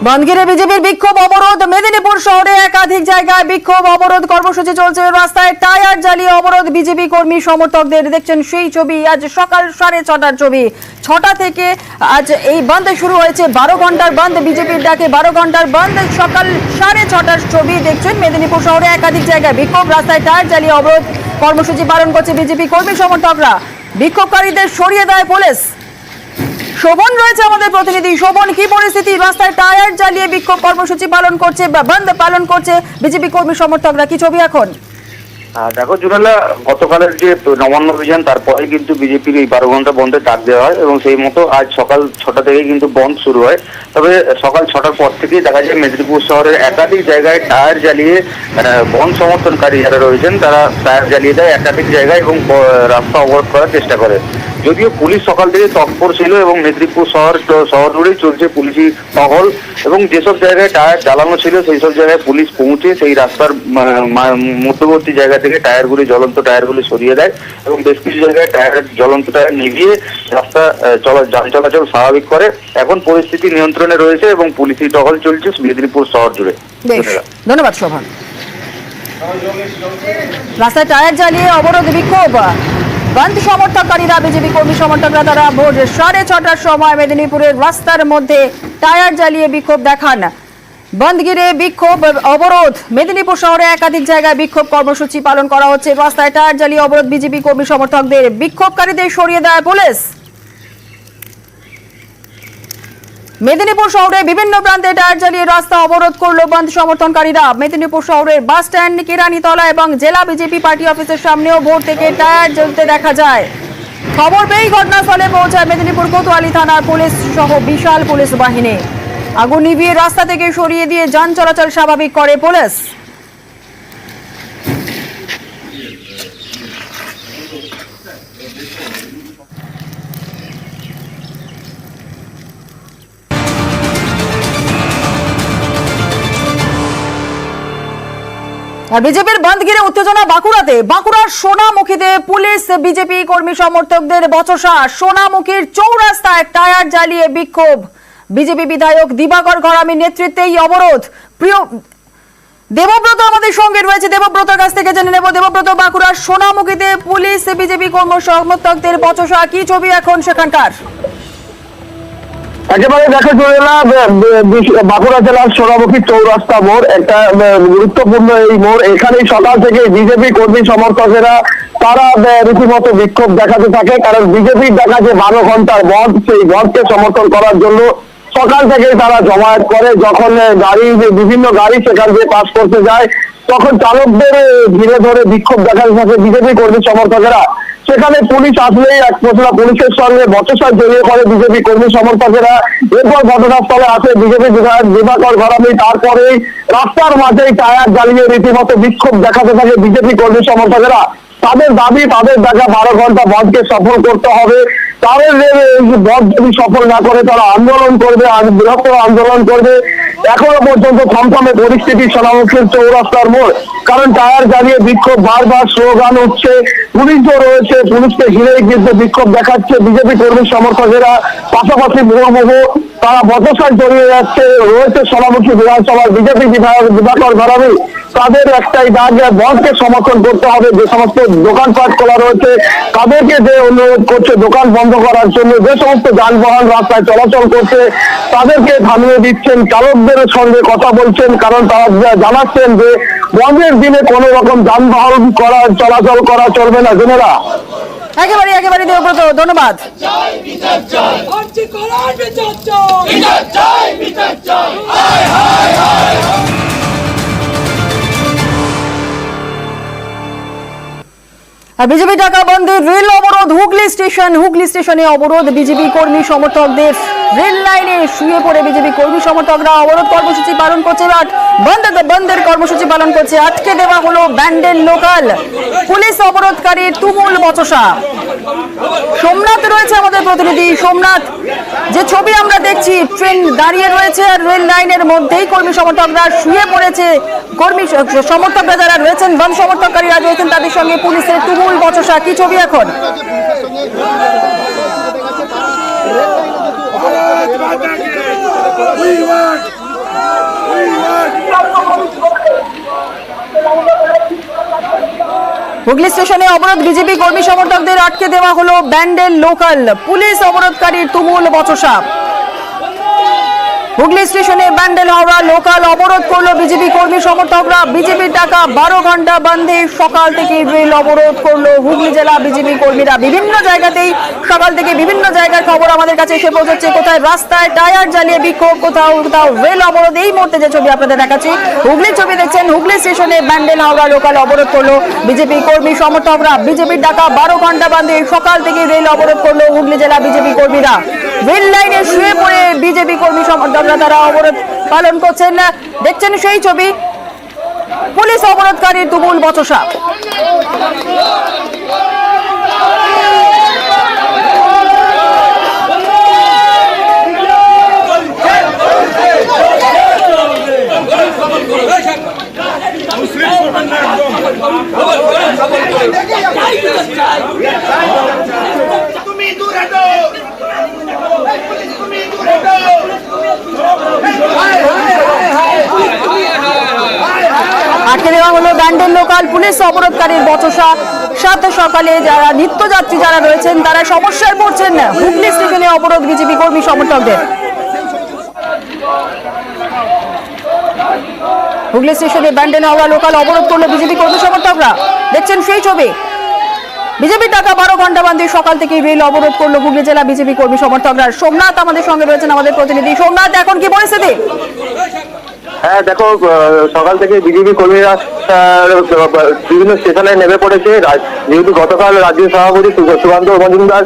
বন্ধ ঘিরে বিজেপির বিক্ষোভ অবরোধ। মেদিনীপুর শহরে একাধিক জায়গায় বিক্ষোভ অবরোধ কর্মসূচি চলছে। রাস্তায় টায়ার জ্বালিয়ে অবরোধ বিজেপি কর্মী সমর্থকদের। দেখছেন সেই ছবি, আজ সকাল 6:30টার ছবি। 6টা থেকে আজ এই বন্ধ শুরু হয়েছে। 12 ঘন্টার বন্ধ, বিজেপির ডাকে 12 ঘন্টার বন্ধ। সকাল 6:30টার ছবি দেখছেন। মেদিনীপুর শহরে একাধিক জায়গায় বিক্ষোভ, রাস্তায় টায়ার জ্বালিয়ে অবরোধ কর্মসূচি পালন করছে বিজেপি কর্মী সমর্থকরা। বিক্ষোভকারীদের সরিয়ে দেয় পুলিশ। শোভন রয়েছে আমাদের প্রতিনিধি। শোভন, কি পরিস্থিতি? রাস্তায় টায়ার জ্বালিয়ে বিক্ষোভ কর্মসূচি পালন করছে বা বন্ধ পালন করছে বিজেপি কর্মী সমর্থকরা, কি ছবি এখন? দেখো জুনেলা, গতকালের যে নবান্ন অভিযান তারপরে কিন্তু বিজেপির এই 12 ঘন্টা বন্ধের ডাক দেওয়া হয় এবং সেই মতো আজ সকাল 6টা থেকে কিন্তু বন্ধ শুরু হয়। তবে সকাল 6টার পর থেকেই দেখা যায় মেদিনীপুর শহরের একাধিক জায়গায় টায়ার জ্বালিয়ে বন্ধ সমর্থনকারী যারা রয়েছেন তারা টায়ার জ্বালিয়ে দেয় একাধিক জায়গায় এবং রাস্তা অবরোধ করার চেষ্টা করে। যদিও পুলিশ সকাল থেকে তৎপর ছিল এবং মেদিনীপুর শহর জুড়েই চলছে পুলিশি টহল এবং যেসব জায়গায় টায়ার জ্বালানো ছিল সেই সব জায়গায় পুলিশ পৌঁছে সেই রাস্তার মধ্যবর্তী জায়গা থেকে জ্বলন্ত টায়ারগুলি সরিয়ে দেয় এবং বেশ কিছু জায়গায় জ্বলন্ত টায়ার নিভিয়ে রাস্তা যান চলাচল স্বাভাবিক করে। এখন পরিস্থিতি নিয়ন্ত্রণে রয়েছে এবং পুলিশি টহল চলছে মেদিনীপুর শহর জুড়ে। ধন্যবাদ শোভন। রাস্তায় টায়ার জ্বালিয়ে অবরোধ বিক্ষোভ বন্ধ সমর্থককারীরা, বিজেপি কর্মী সমর্থকরা তারা ভোর 6:30টার সময় মেদিনীপুরের রাস্তার মধ্যে টায়ার জ্বালিয়ে বিক্ষোভ দেখান। বন্ধ ঘিরে বিক্ষোভ অবরোধ। মেদিনীপুর শহরে একাধিক জায়গায় বিক্ষোভ কর্মসূচি পালন করা হচ্ছে। রাস্তায় টায়ার জ্বালিয়ে অবরোধ বিজেপি কর্মী সমর্থকদের। বিক্ষোভকারীদের সরিয়ে দেয় পুলিশ। মেদিনীপুর শহরে বিভিন্ন প্রান্তে টায়ার জ্বালিয়ে রাস্তা অবরোধ করলো বন্ধ সমর্থনকারীরা। মেদিনীপুর শহরের বাস স্ট্যান্ড, কেরানীতলা এবং জেলা বিজেপি পার্টি অফিসের সামনেও ভোর থেকে টায়ার জ্বলতে দেখা যায়। খবর পেয়েই ঘটনাস্থলে পৌঁছায় মেদিনীপুর কোতোয়ালি থানার পুলিশ সহ বিশাল পুলিশ বাহিনী। আগুন নিভিয়ে রাস্তা থেকে সরিয়ে দিয়ে যান চলাচল স্বাভাবিক করে পুলিশ। আর বিজেপির বন্ধ ঘিরে উত্তেজনা বাঁকুড়াতে। বাঁকুড়ার সোনামুখীতে পুলিশ বিজেপি কর্মী সমর্থকদের বচসা। সোনামুখীর চৌরাস্তায় টায়ার জ্বালিয়ে বিক্ষোভ। বিজেপি বিধায়ক দিবাকর ঘরামির নেতৃত্বে এই অবরোধ। প্রিয় দেবব্রত আমাদের সঙ্গে রয়েছে, দেবব্রতর কাছ থেকে জেনে নেব। দেবব্রত, বাঁকুড়ার সোনামুখীতে পুলিশ বিজেপি কর্মী সমর্থকদের বচসা, কি ছবি এখন সেখানকার? একেবারে দেখো জোরেলা, বাঁকুড়া জেলার সোনামুখী চৌরাস্তা মোড় একটা গুরুত্বপূর্ণ এই মোড়। এখানেই সকাল থেকে বিজেপি কর্মী সমর্থকেরা তারা রীতিমতো বিক্ষোভ দেখাতে থাকে, কারণ বিজেপির দেখা যে 12 ঘন্টার বন্ধ, সেই বন্ধকে সমর্থন করার জন্য সকাল থেকেই তারা জমায়েত করে। যখন বিভিন্ন গাড়ি সেখান দিয়ে পাস করতে যায় তখন চালকদের ঘিরে ধরে বিক্ষোভ দেখাতে থাকে বিজেপি কর্মী সমর্থকেরা। সেখানে পুলিশ আসলেই এক পশলা পুলিশের সঙ্গে বচসায় জড়িয়ে পড়ে বিজেপি কর্মী সমর্থকেরা। এরপর ঘটনাস্থলে আসে বিজেপি বিধায়ক দিবাকর ঘরামি। তারপরেই রাস্তার মাঝেই টায়ার জ্বালিয়ে রীতিমতো বিক্ষোভ দেখাতে থাকে বিজেপি কর্মী সমর্থকেরা। তাদের দাবি, তাদের দেখা 12 ঘন্টা বন্ধকে সফল করতে হবে। তাদের বন্ধ যদি সফল না করে তারা আন্দোলন করবে, বৃহত্তর আন্দোলন করবে। এখনো পর্যন্ত থমথমে পরিস্থিতি সোনামুখীর চৌরাস্তার মোড়, কারণ টায়ার জ্বালিয়ে বিক্ষোভ, বারবার স্লোগান উঠছে। পুলিশও রয়েছে, পুলিশকে ঘিরেই কিন্তু বিক্ষোভ দেখাচ্ছে বিজেপি কর্মী সমর্থকেরা। পাশাপাশি মুহুর্মুহু তারা বচসায় জড়িয়ে যাচ্ছে। রয়েছে সোনামুখী বিধানসভার বিজেপি বিধায়ক দিবাকর ঘরামি। তাদের একটাই দাগ, বন্ধকে সমর্থন করতে হবে। যে সমস্ত দোকানপাট খোলা রয়েছে তাদেরকে যে অনুরোধ করছে দোকান বন্ধ করার জন্য, যে সমস্ত যানবাহন রাস্তায় চলাচল করছে তাদেরকে থামিয়ে দিচ্ছেন, চালকদের সঙ্গে কথা বলছেন, কারণ তারা জানাচ্ছেন যে বন্ধের দিনে কোনো রকম যানবাহন চলাচল করা চলবে না। জেনেরা একেবারে দেবব্রত, ধন্যবাদ। বিজেপি টাকা বন্ধের রেল অবরোধ হুগলি স্টেশনে অবরোধ বিজেপি কর্মী সমর্থকদের। রেল লাইনে শুয়ে পড়ে বিজেপি কর্মী সমর্থকরা অবরোধ কর্মসূচি পালন করছে। বন্ধের কর্মসূচি পালন করছে। আটকে দেওয়া হলো ব্যান্ডেল লোকাল। পুলিশ অবরোধকারীর তুমুল বচসা। সোমনাথ রয়েছে আমাদের প্রতিনিধি। সোমনাথ, যে ছবি আমরা দেখছি, ট্রেন দাঁড়িয়ে রয়েছে আর রেল লাইনের মধ্যেই কর্মী সমর্থকরা শুয়ে পড়েছে। কর্মী সমর্থকরা যারা রয়েছেন, বন্ধ সমর্থককারীরা রয়েছেন, তাদের সঙ্গে পুলিশের তুমুল বচসা, কি ছবি এখন? We want হুগলি স্টেশনে অবরোধ, বিজেপি কর্মী সমর্থকদের আটকে দেওয়া হলো ব্যান্ডেল লোকাল, পুলিশ অবরোধকারীর তুমুল বচসা। হুগলি স্টেশনে ব্যান্ডেল হাওড়া লোকাল অবরোধ করলো বিজেপি কর্মী সমর্থকরা। বিজেপির ডাকা 12 ঘন্টা বন্ধে সকাল থেকে রেল অবরোধ করলো হুগলি জেলা বিজেপি কর্মীরা। বিভিন্ন জায়গাতেই সকাল থেকে বিভিন্ন জায়গার খবর আমাদের কাছে এসে পৌঁছচ্ছে। কোথায় রাস্তায় টায়ার জ্বালিয়ে বিক্ষোভ, কোথাও কোথাও রেল অবরোধ। এই মুহূর্তে যে ছবি আপনাদের দেখাচ্ছি, হুগলির ছবি দেখছেন। হুগলি স্টেশনে ব্যান্ডেল হাওড়া লোকাল অবরোধ করলো বিজেপি কর্মী সমর্থকরা। বিজেপির ডাকা 12 ঘন্টা বন্ধে সকাল থেকে রেল অবরোধ করলো হুগলি জেলা বিজেপি কর্মীরা। রেল লাইনে শুয়ে পড়ে বিজেপি কর্মী সমর্থকরা তারা অবরোধ পালন করছেন। দেখছেন সেই ছবি, পুলিশ অবরোধকারীর তুমুল বচসা। আটকে দেওয়া হলো ব্যান্ডেল লোকাল, পুলিশ অবরোধকারীর বচসা। সাত সকালে যারা নিত্যযাত্রী যারা রয়েছেন তারা সমস্যায় পড়ছেন। হুগলি স্টেশনে অবরোধ বিজেপি কর্মী সমর্থকদের। হুগলি স্টেশনে ব্যান্ডেল হাওড়া লোকাল অবরোধ করলো বিজেপি কর্মী সমর্থকরা। দেখছেন সেই ছবি, বিজেপির ডাকা 12 ঘন্টা বন্ধে সকাল থেকে রেল অবরোধ করলো হুগলি জেলা বিজেপি কর্মী সমর্থকরা। সোমনাথ আমাদের সঙ্গে রয়েছেন, আমাদের প্রতিনিধি। সোমনাথ, এখন কি পরিস্থিতি? হ্যাঁ দেখো, সকাল থেকে বিজেপি কর্মীরা বিভিন্ন স্টেশনে নেমে পড়েছে। যেহেতু গতকাল রাজ্য সভাপতি সুকান্ত মজুমদার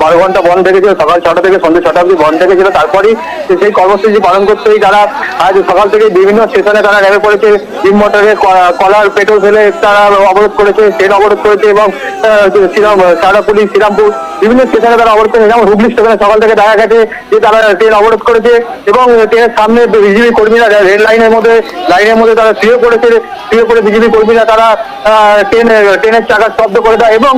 12 ঘন্টা বন্ধ রেখেছিল, সকাল 6টা থেকে সন্ধ্যে 6টা অবধি বন্ধ রেখেছিল। তারপরেই সেই কর্মসূচি পালন করতেই তারা আজ সকাল থেকে বিভিন্ন স্টেশনে তারা নেমে পড়েছে। ডিম মোটরে কলার পেট্রোল ফেলে তারা অবরোধ করেছে, ট্রেন অবরোধ করেছে এবং সারাপুলি শ্রীরামপুর বিভিন্ন স্টেশনে তারা অবরোধ করেছে। যেমন হুগলি স্টেশনে সকাল থেকে দেখা গেছে যে তারা ট্রেন অবরোধ করেছে এবং ট্রেনের সামনে বিজেপি কর্মীরা রেল লাইনের মধ্যে তারা শুয়ে পড়ে বিজেপি কর্মীরা তারা ট্রেনের চাকা স্তব্ধ করে দেয় এবং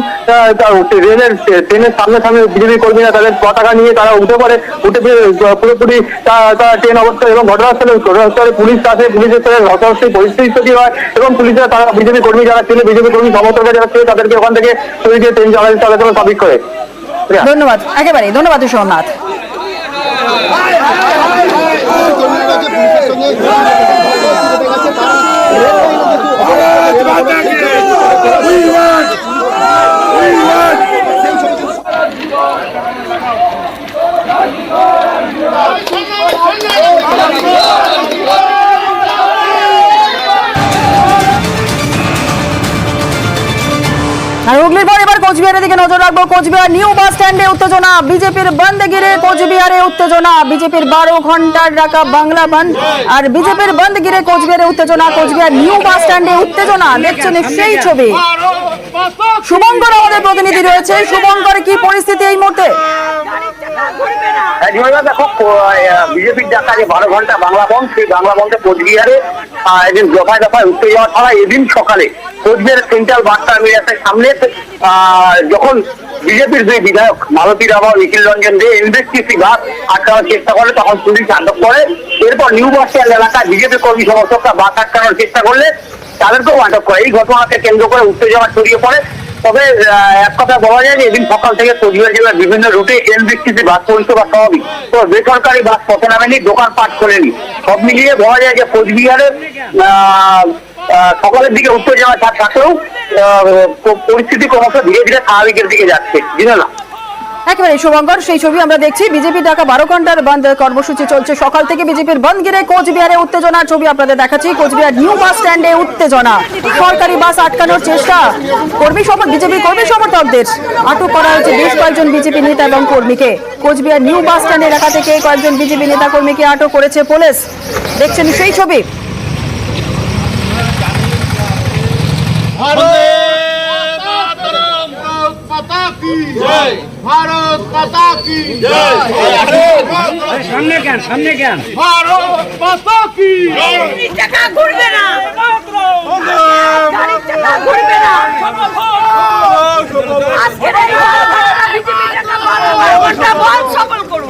ট্রেনের সামনে বিজেপি কর্মীরা তাদের পতাকা নিয়ে তারা উঠে পুরোপুরি ট্রেন অবস্থা এবং ঘটনাস্থলে পুলিশ আসে। পুলিশের সাথে ঘটনাস্থলে পরিস্থিতি তৈরি হয় এবং পুলিশরা তারা বিজেপি কর্মী যারা ছিল, বিজেপি কর্মী সমর্থকরা যারা ছিল, তাদেরকে ওখান থেকে সরিয়ে ট্রেন চলাচল স্বাভাবিক করে। ধন্যবাদ, একেবারে ধন্যবাদ সোমনাথ। আর হুগলির পর এবার কোচবিহারের দিকে নজর রাখবো। কোচবিহার নিউ বাস স্ট্যান্ডে উত্তেজনা, বিজেপির বন্ধ ঘিরে কোচবিহারে উত্তেজনা। বিজেপির 12 ঘন্টার ডাকা বাংলা বন্ধ আর বিজেপির বন্ধ ঘিরে কোচবিহারে উত্তেজনা। কোচবিহার নিউ বাস স্ট্যান্ডে উত্তেজনা, দেখছেন সেই ছবি। শুভঙ্কর আমাদের প্রতিনিধি রয়েছে। শুভঙ্কর, কি পরিস্থিতি এই মুহূর্তে? দেখো, বিজেপির ডাকা যে 12 ঘন্টা বাংলা বন্ধ, সেই বাংলা বন্ধে কোচবিহারে এদিন দফায় দফায় উঠতে যাওয়া ছাড়া এদিন সকালে কোচবিহারের সেন্ট্রাল বাস টার্মিনাসের সামনে যখন বিজেপির দুই বিধায়ক মালতী রাবা ও নিখিল রঞ্জন দে এনবিএসটিসি বাস আটকানোর চেষ্টা করে, তখন পুলিশ আটক করে। এরপর নিউ বাস স্ট্যান্ড এলাকায় বিজেপি কর্মী সমর্থকরা বাস আটকানোর চেষ্টা করলে তাদেরকেও আটক করে। এই ঘটনাকে কেন্দ্র করে উত্তেজনা ছড়িয়ে পড়ে। তবে এক কথা বলা যায় যে এদিন সকাল থেকে কোচবিহার জেলার বিভিন্ন রুটে এনবিএসটিসি বাস পরিষেবা স্বাভাবিক। তো বেসরকারি বাস পথে নামেনি, দোকানপাট খোলেনি। সব মিলিয়ে বলা যায় যে কোচবিহারের সকালের দিকে উত্তেজনা থাকলেও পরিস্থিতি ক্রমশ ধীরে ধীরে স্বাভাবিকের দিকে যাচ্ছে। না একেবারে শুভঙ্কর, সেই ছবি আমরা দেখছি। বিজেপি ডাকা 12 ঘন্টার বন্ধ কর্মসূচি চলছে। সকাল থেকে বিজেপির বন্ধ ঘিরে কোচবিহারে উত্তেজনার ছবি আপনাদের দেখাচ্ছি। কোচবিহার নিউ বাস স্ট্যান্ডে উত্তেজনা, সরকারি বাস আটকানোর চেষ্টা। বিজেপি কর্মী সমর্থকদের আটক করা হয়েছে বেশ কয়েকজন বিজেপি নেতা এবং কর্মীকে। কোচবিহার নিউ বাস স্ট্যান্ড এলাকা থেকে কয়েকজন বিজেপি নেতা কর্মীকে আটক করেছে পুলিশ। দেখছেন সেই ছবি। भारत माता की जय। सामने ज्ञान भारत माता की টাকা ঘুরবে না, গাড়ির টাকা ঘুরবে না। আজকে বিজেপি টাকা 12 ঘন্টা বন্ধ সফল করুন।